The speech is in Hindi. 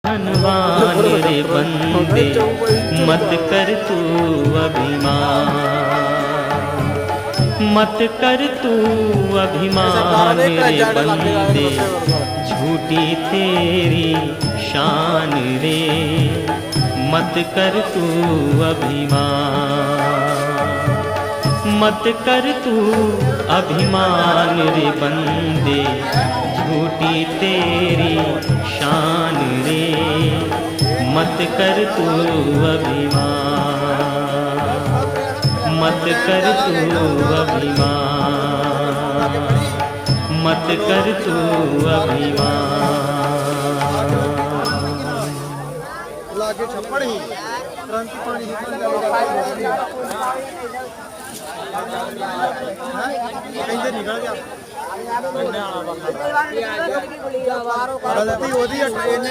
धनवान रे बंदे मत कर तू अभिमान, मत कर तू अभिमान रे बंदे, झूठी तेरी शान रे, मत कर तू अभिमान, मत कर तू अभिमान रे बंदे, झूठी तेरी शान रे, मत कर तू अभिमान, मत कर तू अभिमान, मत कर तू अभिमान। लागे छप्पड़ ही क्रांति पानी ही कहीं निकल गया ट्रेन